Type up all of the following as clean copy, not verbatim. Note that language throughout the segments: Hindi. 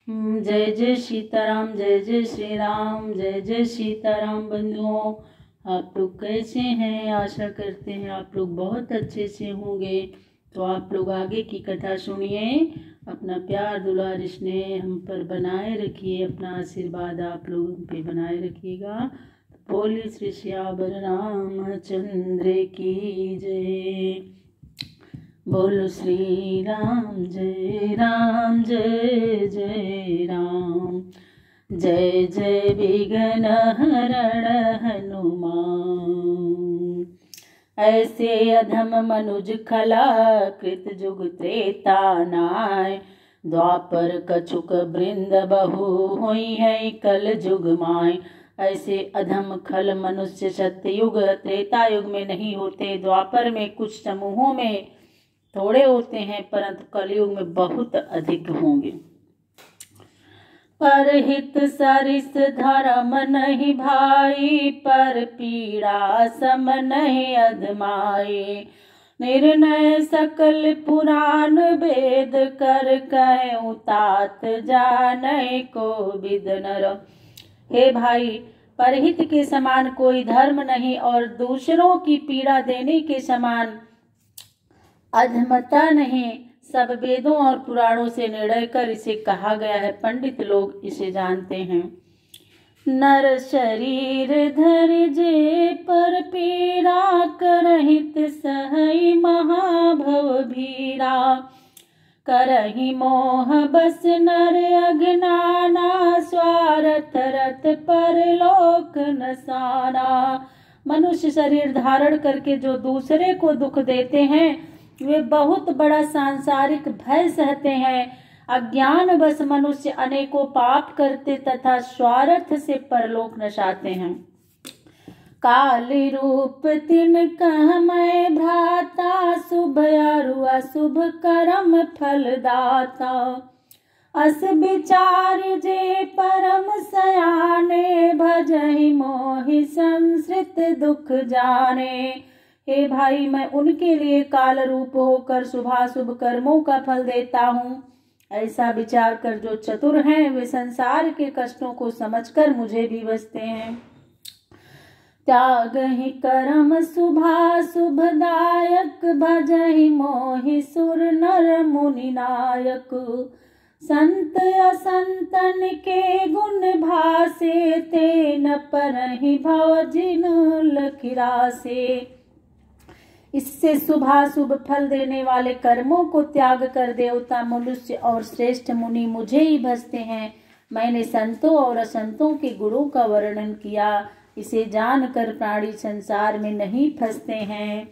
जय जय सीताराम, जय जय श्री राम, जय जय सीताराम। बंधुओं, आप लोग कैसे हैं? आशा करते हैं आप लोग बहुत अच्छे से होंगे। तो आप लोग आगे की कथा सुनिए। अपना प्यार दुलार स्नेह हम पर बनाए रखिए, अपना आशीर्वाद आप लोग हम पे बनाए रखिएगा। बोलिए श्री श्यावर रामचंद्र की जय। बोलो श्री राम जय राम, जय जय राम। जय जय विघ्न हरण हनुमान। ऐसे अधम मनुज खला कृत जुग त्रेता नाय। द्वापर कछुक बृंद बहु हुई है कल जुग माय। ऐसे अधम खल मनुष्य सत्ययुग त्रेता युग में नहीं होते, द्वापर में कुछ समूहों में थोड़े होते हैं, परंतु कलयुग में बहुत अधिक होंगे। परहित सरिस धर्म नहीं भाई, पर पीड़ा सम नहीं अधमाए। निर्णय सकल पुराण वेद कर कहूँ तात जाने को विद नर। हे भाई, परहित के समान कोई धर्म नहीं और दूसरों की पीड़ा देने के समान अधमता नहीं। सब वेदों और पुराणों से निर्णय कर इसे कहा गया है, पंडित लोग इसे जानते हैं। नर शरीर धर जे पर पीड़ा, करहित सहई महाभव भीरा। करहि मोह बस नर अज्ञाना, स्वार्थ रत परलोक नसाना। मनुष्य शरीर धारण करके जो दूसरे को दुख देते हैं, वे बहुत बड़ा सांसारिक भय सहते हैं। अज्ञान बस मनुष्य अनेकों पाप करते तथा स्वार्थ से परलोक नसाते हैं। काली रूप तिन कह मैं भ्राता, शुभ अरु अशुभ कर्म फलदाता। अस विचार जे परम सयाने, भजहि मोहि संसृत दुख जाने। हे भाई, मैं उनके लिए काल रूप होकर शुभाशुभ कर्मों का फल देता हूँ। ऐसा विचार कर जो चतुर हैं, वे संसार के कष्टों को समझकर मुझे भी बसते हैं। त्याग ही कर्म शुभाशुभदायक, भजहि मोहि सुर नर मुनि नायक। संत असंतन के गुण भासे, ते न परहि भव जिन लखिरासे। इससे शुभाशुभ फल देने वाले कर्मों को त्याग कर देवता, मनुष्य और श्रेष्ठ मुनि मुझे ही भजते हैं। मैंने संतों और असंतों के गुणों का वर्णन किया, इसे जानकर प्राणी संसार में नहीं फंसते हैं।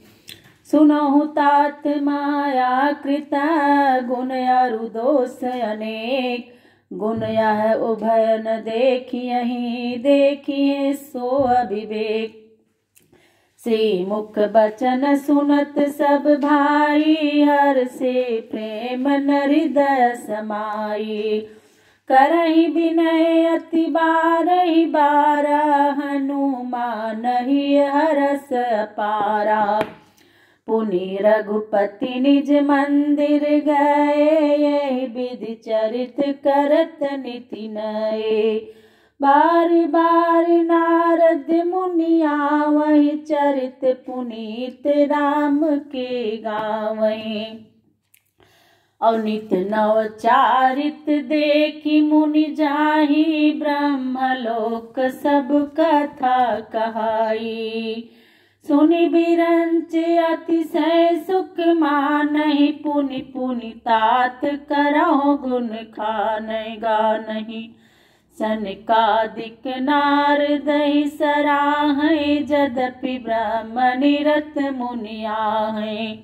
सुनहु तात माया कृता, गुण अरु दोष अनेक। गुण यह उभय न देखियहि, देखिए सो अविवेक। श्री मुख बचन सुनत सब भाई, हर से प्रेम न हृदय समाई। करहि विनय अति बारहि बारा, हनुमान ही हरस अपारा। पुनि रघुपति निज मंदिर गए, यही विधि चरित करत नीति नये। बार बार नारद मुनि आवहि, चरित पुनीत राम के गावहि। और नित नव चारित देखी मुनि जाहि, ब्रह्मलोक सब कथा कहाई। सुनि बिरंच अतिशय सुख मानहि, पुनि पुनि तात करहु गुण खानहि गानहि। सनकादिक नारद ही सराहै, जदपि ब्रह्म निरत मुनि आहै।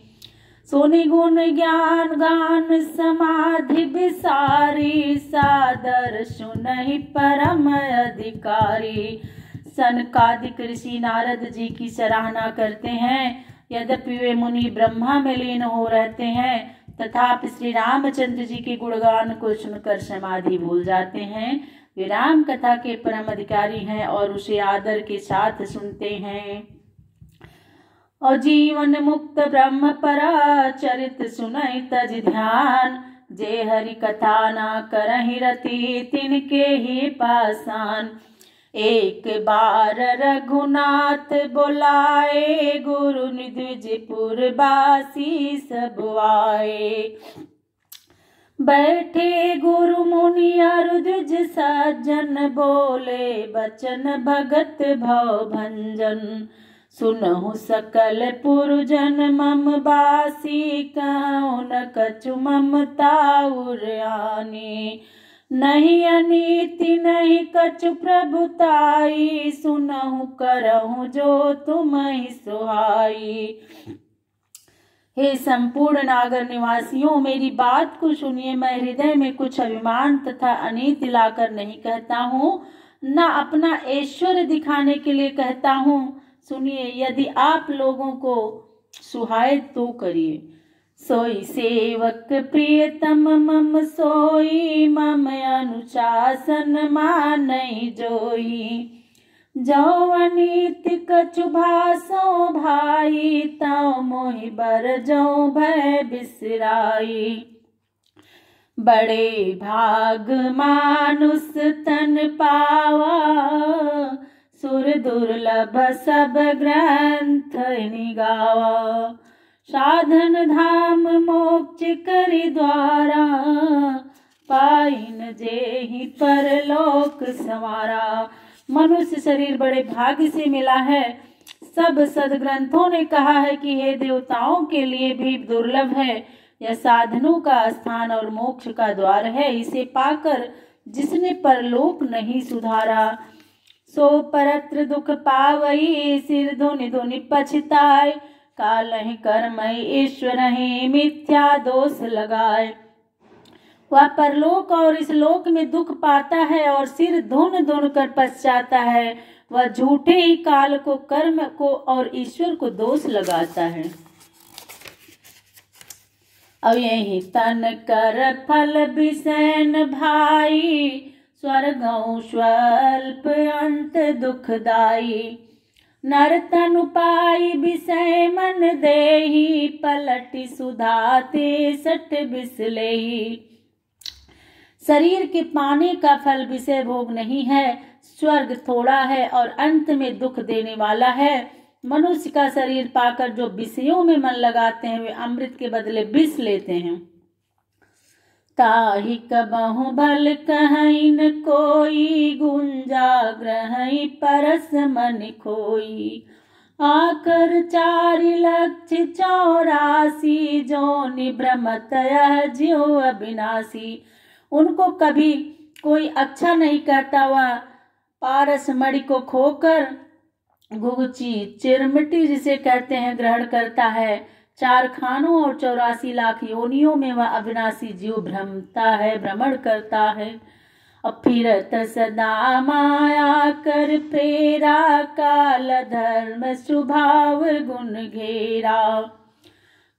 सुनि गुण ज्ञान गान समाधि विसारी, सादर सुनहि परम अधिकारी। सनकादिक ऋषि नारद जी की सराहना करते हैं, यद्यपि वे मुनि ब्रह्मा में लीन हो रहते हैं, तथापि श्री रामचंद्र जी के गुणगान को सुनकर समाधि भूल जाते हैं। वे राम कथा के परम अधिकारी हैं और उसे आदर के साथ सुनते हैं। और जीवन मुक्त ब्रह्म परा, चरित सुनहि तज ध्यान। जे हरि कथा ना करहि रति तिनके ही पासान। एक बार रघुनाथ बुलाए गुरु निद्विजपुर बासी सब आए। बैठे गुरु मुनि अरु द्विज सज्जन बोले बचन भगत भव भंजन। सुनहु सकल पुरजन मम बासी कौन कछु ममता उरयानी। नहीं अनीति नहीं कछु प्रभुताई सुनहु करहु जो तुम्हि सुहाई। हे संपूर्ण नागर निवासियों, मेरी बात को सुनिए। मैं हृदय में कुछ अभिमान तथा अनीति लाकर नहीं कहता हूँ, न अपना ऐश्वर्य दिखाने के लिए कहता हूँ। सुनिए, यदि आप लोगों को सुहाए तो करिए। सोई सेवक प्रियतम मम सोई मम अनुशासन मानई जोई। जो अनीति कछु भासो भाई तौ मोहि बर जो भय बिसराई। बड़े भाग मानुष तन पावा सुर दुर्लभ सब ग्रंथ निगावा। साधन धाम मोक्ष करि द्वारा पाइन जेहि परलोक संवारा। मनुष्य शरीर बड़े भाग्य से मिला है। सब सदग्रंथों ने कहा है कि हे देवताओं के लिए भी दुर्लभ है। यह साधनों का स्थान और मोक्ष का द्वार है। इसे पाकर जिसने परलोक नहीं सुधारा सो परत्र दुख पावई। सिर धुनि धुनि पछताए कालहि कर्मई ईश्वर ही मिथ्या दोष लगाए। वह परलोक और इस लोक में दुख पाता है और सिर धुन धुन कर पछताता है। वह झूठे ही काल को, कर्म को और ईश्वर को दोष लगाता है। अब यही तन कर फल विषैन भाई स्वर्गौ स्वल्प अंत दुखदाई। नर तनु पाई विषय मन देही पलटि सुधा ते सट बिसलेही। शरीर के पाने का फल विषय भोग नहीं है, स्वर्ग थोड़ा है और अंत में दुख देने वाला है। मनुष्य का शरीर पाकर जो विषयों में मन लगाते हैं वे अमृत के बदले विष लेते हैं। ताहि कबहु भल कहीं कोई गुंजा ग्रहई परस मन खोई। आकर 4,84,000 जो निभ्रमत यह ज्यों अविनाशी। उनको कभी कोई अच्छा नहीं कहता। वह पारस मणि को खोकर गुगची चिरमिटी जिसे कहते हैं ग्रहण करता है। 4 खानों और 84 लाख योनियों में वह अविनाशी जीव भ्रमता है, भ्रमण करता है। अब फिरत सदा माया कर फेरा काल धर्म स्वभाव गुण घेरा।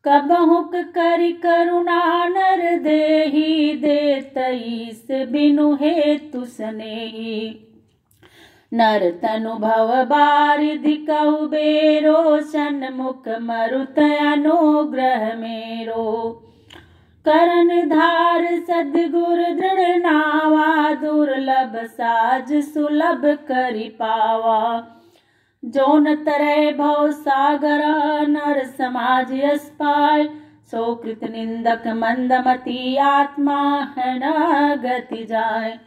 कबहुक करि करुणा नर देहि देतईस बिनु हेतु स्नेही। नर तनु भव बारिधि कहु बेरो सन्मुख मरुत अनुग्रह मेरो। करण धार सद्गुर दृढ़ नावा दुर्लभ साज सुलभ करि पावा। जोन तरय भव सागर नर समाज यस पाय। सो कृत निंदक मंदमती आत्मा है न गति जाय।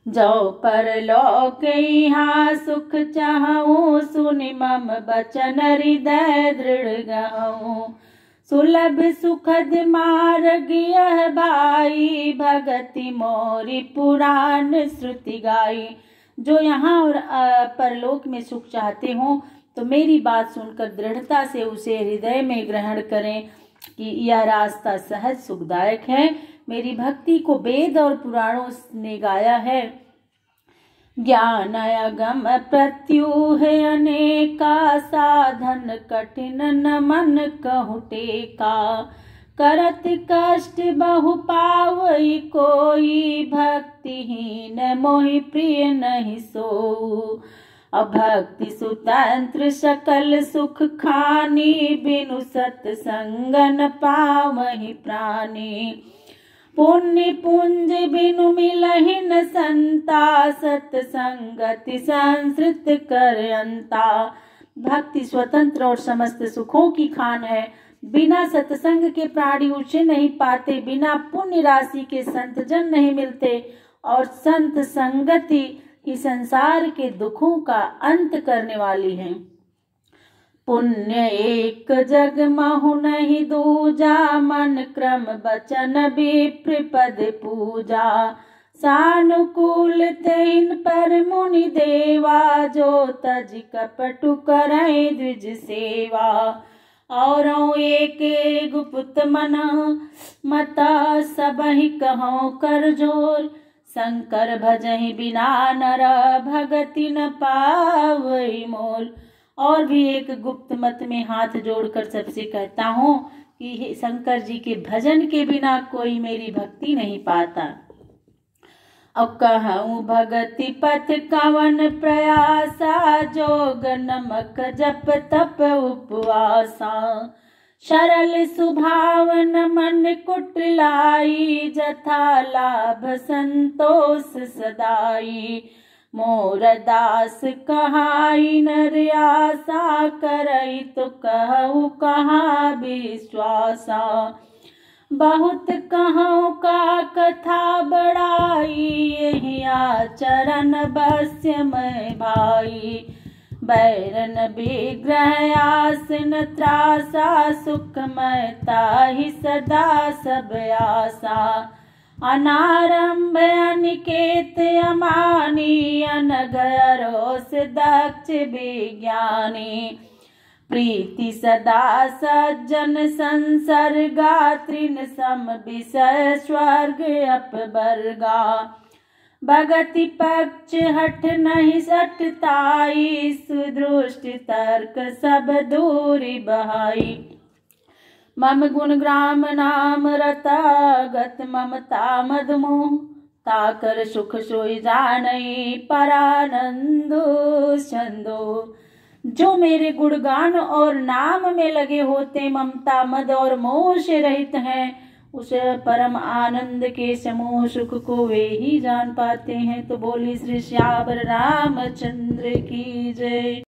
जो परलोक यहाँ सुख चाहूं सुनि मम बचन हृदय दृढ़ गहूं। सुलभ सुखद मार्ग यह भाई भगति मोरी पुराण श्रुति गाई। जो यहाँ और परलोक में सुख चाहते हो तो मेरी बात सुनकर दृढ़ता से उसे हृदय में ग्रहण करें कि यह रास्ता सहज सुखदायक है। मेरी भक्ति को वेद और पुराणों ने गाया है। ज्ञान अगम प्रत्यूह अनेका साधन कठिन न मन कहु टेका। करत कष्ट बहु पावई कोई भक्तिहीन मोहि प्रिय नहीं सोऊ। अभक्ति सुतंत्र सकल सुख खानी, बिनु सत्संग न पावहि प्राणी। पुण्य पुंज बिनु मिलहि न संता, सत्संगति संसृत कर अंता। भक्ति स्वतंत्र और समस्त सुखों की खान है, बिना सत्संग के प्राणी उसे नहीं पाते। बिना पुण्य राशि के संत जन नहीं मिलते, और संत संगति ही संसार के दुखों का अंत करने वाली है। पुण्य एक जग महु नहीं दूजा, मन क्रम बचन विप्र पद पूजा। सानुकूल तेन पर मुनि देवा, जो तज कपटु करई द्विज सेवा। औरों एक गुप्त मना, मता सबहि कहो कर जोर। शंकर भजहि बिना नर, भगति न पावई मोल। और भी एक गुप्त मत में हाथ जोड़कर सबसे कहता हूँ कि शंकर जी के भजन के बिना कोई मेरी भक्ति नहीं पाता। अब कहूँ भगति पथ कवन प्रयासा, जोग नमक जप तप उपवासा। सरल सुभावन मन कुटिलाई, जथा लाभ संतोष सदाई। मोर दास कहाई नर आशा, करई तो कहूँ कहाँ विश्वासा। बहुत कहूँ का कथा बड़ाई, यही आचरण बस्य मैं भाई। बैरन विग्रह आसन त्रासा, सुखमय ताहि सदा सब आशा। अनारंभ अनिकेत अमानी, अनगरोस दक्ष विज्ञानी। प्रीति सदा सज्जन संसर्गा, तृण सम विषय स्वर्ग अपवर्गा। भगति पक्ष हठ नहीं सटताई, सुदृष्ट तर्क सब दूरी बहाई। मम गुण ग्राम नाम रतागत, ममता मद मोह ताकर सुख सोई जानई। परानंद छंदो, जो मेरे गुणगान और नाम में लगे होते, ममता मद और मोह से रहित हैं, उस परम आनंद के समूह सुख को वे ही जान पाते हैं। तो बोली श्री श्याम रामचंद्र की जय।